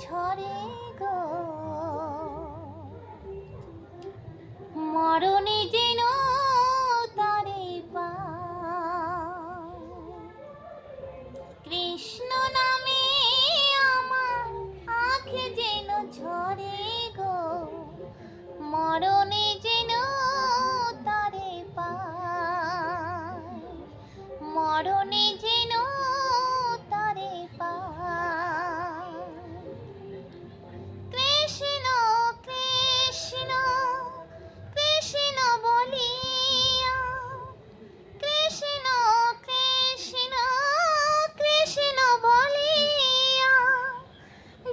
ঝরে গো, মরণে যেন তারে পাই। কৃষ্ণ নামে আমার আঁখে যেন ঝরে গো, মরণে যেন তারে পাই, মরণে যেন তারে পাই। কৃষ্ণ কৃষ্ণ কৃষ্ণ বলিয়া, কৃষ্ণ কৃষ্ণ কৃষ্ণ বলিয়া,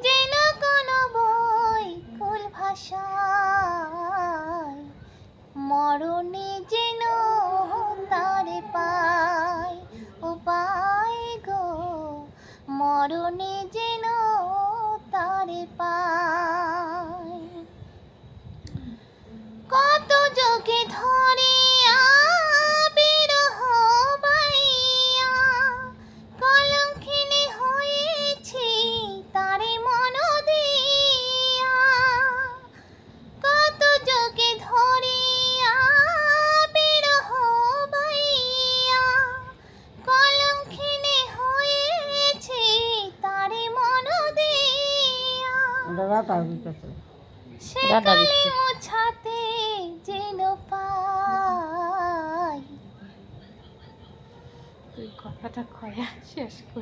যেন কোন বই কুল ভাষায়, মরণে যেন তারে পাই। ও পাই গো, মরণে যেন তারে পাই। কত যোগে ধরিয়া বিরহ বাইয়া, কলঙ্কিনী হয়েছি তারে মন দিয়া। কত যোগে ধরিয়া বিরহ বাইয়া, কলঙ্কিনী হয়েছি তারে মন দিয়া। সে কালে মোছাতে যেন পাই। তুই কথাটা কয়া শেষ কর।